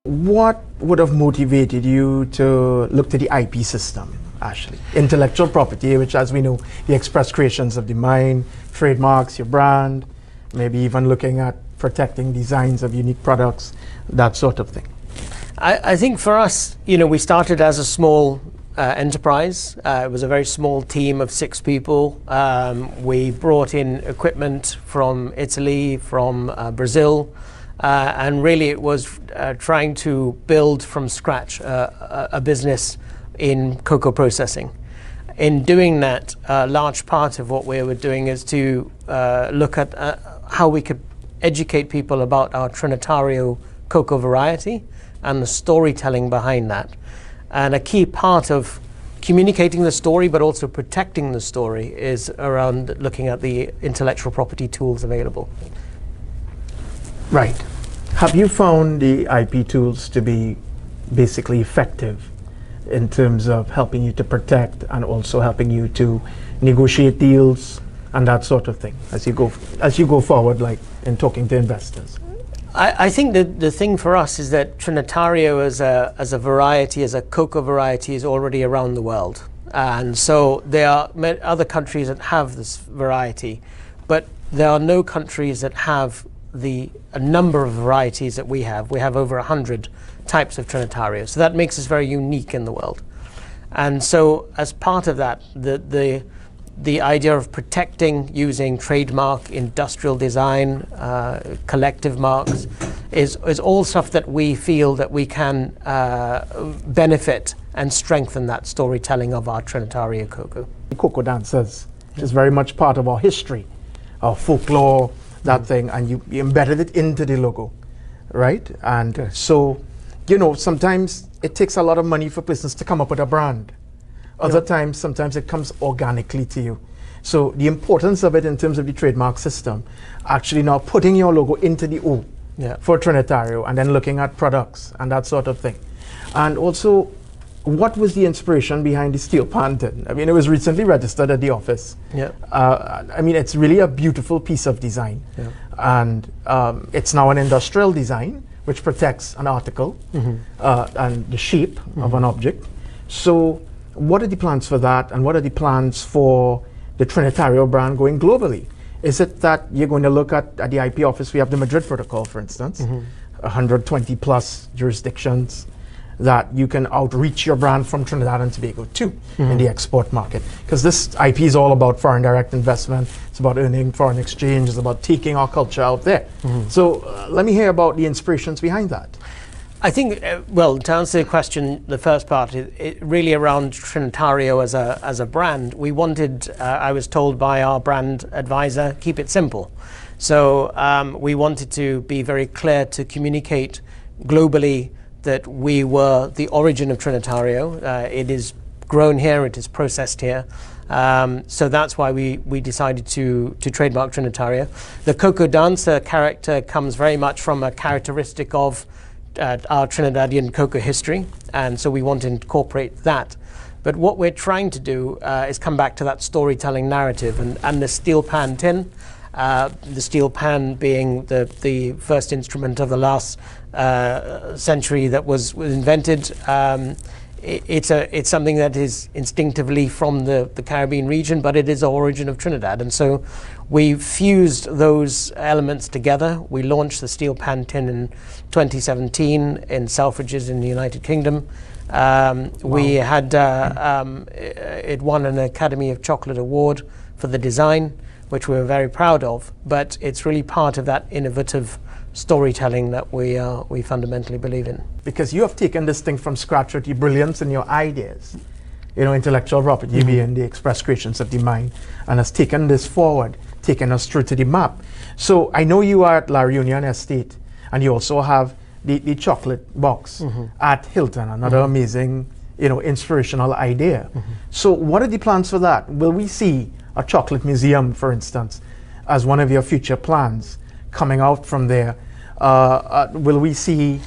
what would have motivated you to look to the IP system, Ashley? Intellectual property, which, as we know, the express creations of the mind, trademarks, your brand, maybe even looking at protecting designs of unique products, that sort of thing. I think for us, we started as a small enterprise. It was a very small team of 6 people. We brought in equipment from Italy, from Brazil, and really it was trying to build from scratch a business in cocoa processing. In doing that, a large part of what we were doing is to look at how we could educate people about our Trinitario cocoa variety and the storytelling behind that. And a key part of communicating the story, but also protecting the story, is around looking at the intellectual property tools available. Right. Have you found the IP tools to be basically effective in terms of helping you to protect and also helping you to negotiate deals and that sort of thing as you go forward, like in talking to investors? I think the thing for us is that Trinitario as a variety, as a cocoa variety, is already around the world. And so there are other countries that have this variety, but there are no countries that have a number of varieties that we have. We have over 100 types of Trinitario. So that makes us very unique in the world. And so as part of that, the idea of protecting using trademark, industrial design, collective marks is all stuff that we feel that we can benefit and strengthen that storytelling of our Trinitario cocoa. Cocoa dancers is very much part of our history, our folklore, that thing, and you embedded it into the logo, right? And so, sometimes it takes a lot of money for business to come up with a brand. Other times, sometimes it comes organically to you. So the importance of it in terms of the trademark system, actually now putting your logo into the O for Trinitario and then looking at products and that sort of thing. And also, what was the inspiration behind the steel pan tin? I mean, it was recently registered at the office. I mean, it's really a beautiful piece of design. And it's now an industrial design, which protects an article and the shape of an object. So what are the plans for that, and what are the plans for the Trinitario brand going globally? Is it that you're going to look at the IP office? We have the Madrid Protocol, for instance, 120 plus jurisdictions that you can outreach your brand from Trinidad and Tobago to in the export market. Because this IP is all about foreign direct investment, it's about earning foreign exchange, it's about taking our culture out there. So let me hear about the inspirations behind that. I think, well, to answer the question, the first part, it really around Trinitario as a brand, we wanted, I was told by our brand advisor, keep it simple. So we wanted to be very clear to communicate globally that we were the origin of Trinitario. It is grown here, it is processed here. So that's why we decided to trademark Trinitario. The Cocoa Dancer character comes very much from a characteristic of our Trinidadian cocoa history, and so we want to incorporate that. But what we're trying to do is come back to that storytelling narrative, and the steel pan tin, the steel pan being the first instrument of the last century that was invented. It's something that is instinctively from the Caribbean region, but it is the origin of Trinidad. And so we fused those elements together. We launched the steel pan tin in 2017 in Selfridges in the United Kingdom. We had, it won an Academy of Chocolate Award for the design, which we were very proud of, but it's really part of that innovative storytelling that we fundamentally believe in. Because you have taken this thing from scratch with your brilliance and your ideas, intellectual property being the express creations of the mind, and has taken this forward, taken us through to the map. So I know you are at La Reunion Estate, and you also have the chocolate box at Hilton, another amazing, inspirational idea. So what are the plans for that? Will we see a chocolate museum, for instance, as one of your future plans coming out from there? Will we see,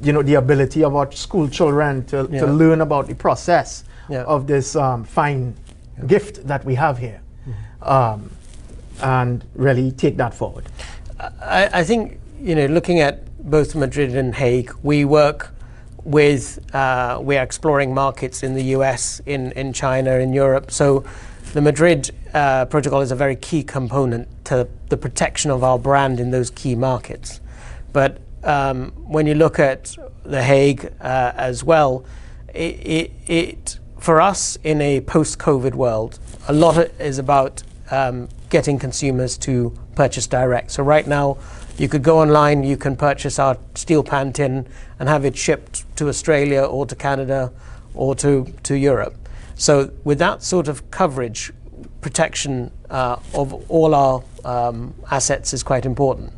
the ability of our school children to learn about the process of this fine gift that we have here, and really take that forward? I think, looking at both Madrid and Hague. We work with, we're exploring markets in the US, in China, in Europe. So the Madrid protocol is a very key component to the protection of our brand in those key markets. But when you look at the Hague as well, it for us in a post-COVID world, a lot is about getting consumers to purchase direct. So right now, you could go online, you can purchase our steel pan tin and have it shipped to Australia or to Canada or to Europe. So with that sort of coverage, protection of all our assets is quite important.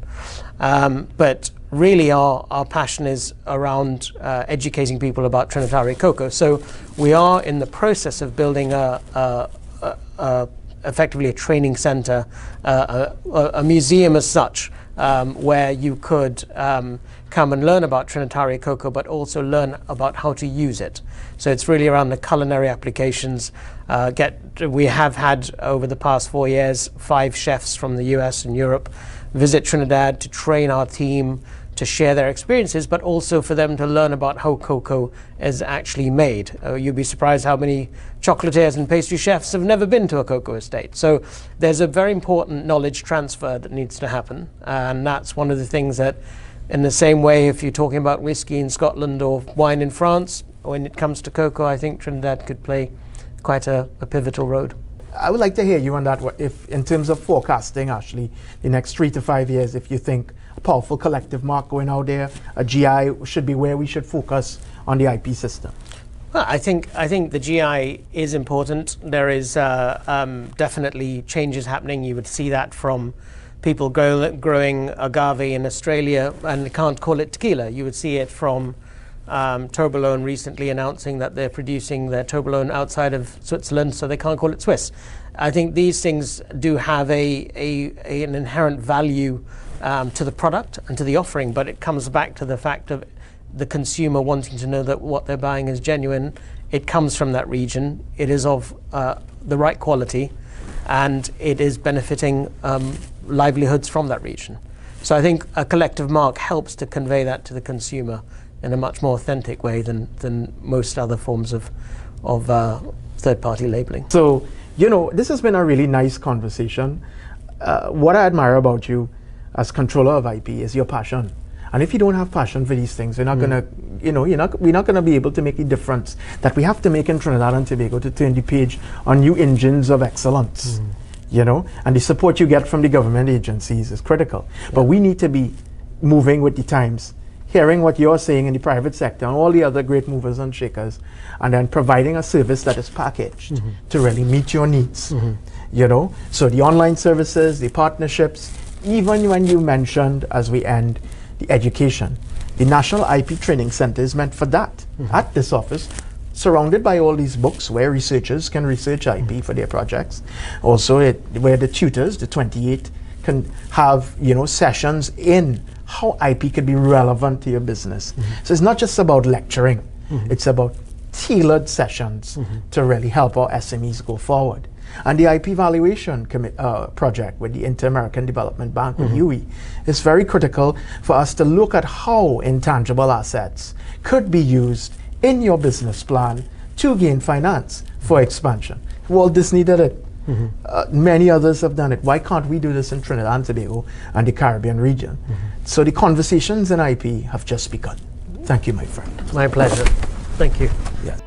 But really our passion is around educating people about Trinitario cocoa. So we are in the process of building effectively a training center, a museum as such, where you could come and learn about Trinitario cocoa, but also learn about how to use it. So it's really around the culinary applications. We have had, over the past 4 years, 5 chefs from the US and Europe visit Trinidad to train our team, to share their experiences, but also for them to learn about how cocoa is actually made. You'd be surprised how many chocolatiers and pastry chefs have never been to a cocoa estate. So there's a very important knowledge transfer that needs to happen. And that's one of the things that, in the same way, if you're talking about whiskey in Scotland or wine in France, when it comes to cocoa, I think Trinidad could play quite a pivotal role. I would like to hear you on that, if in terms of forecasting, actually, the next 3 to 5 years, if you think a powerful collective mark going out there, a GI should be where we should focus on the IP system. Well, I think the GI is important. There is definitely changes happening. You would see that from people growing agave in Australia and can't call it tequila. You would see it from Toblerone recently announcing that they're producing their Toblerone outside of Switzerland, so they can't call it Swiss. I think these things do have an inherent value to the product and to the offering, but it comes back to the fact of the consumer wanting to know that what they're buying is genuine. It comes from that region. It is of the right quality, and it is benefiting livelihoods from that region. So I think a collective mark helps to convey that to the consumer in a much more authentic way than most other forms of third-party labeling. So, you know, this has been a really nice conversation. What I admire about you as controller of IP is your passion. And if you don't have passion for these things, you're not gonna, you know, we're not gonna be able to make the difference that we have to make in Trinidad and Tobago to turn the page on new engines of excellence. You know, and the support you get from the government agencies is critical. Yeah. But we need to be moving with the times, hearing what you're saying in the private sector and all the other great movers and shakers, and then providing a service that is packaged to really meet your needs. You know, so the online services, the partnerships, even when you mentioned, as we end, the education, the National IP Training Center is meant for that. At this office, surrounded by all these books where researchers can research IP for their projects. Also, where the tutors, the 28, can have, you know, sessions in how IP could be relevant to your business. So it's not just about lecturing, it's about tailored sessions to really help our SMEs go forward. And the IP valuation project with the Inter-American Development Bank, with UE, is very critical for us to look at how intangible assets could be used in your business plan to gain finance for expansion. Walt Disney did it. Many others have done it. Why can't we do this in Trinidad and Tobago and the Caribbean region? So the conversations in IP have just begun. Thank you, my friend. My pleasure. Thank you. Yeah.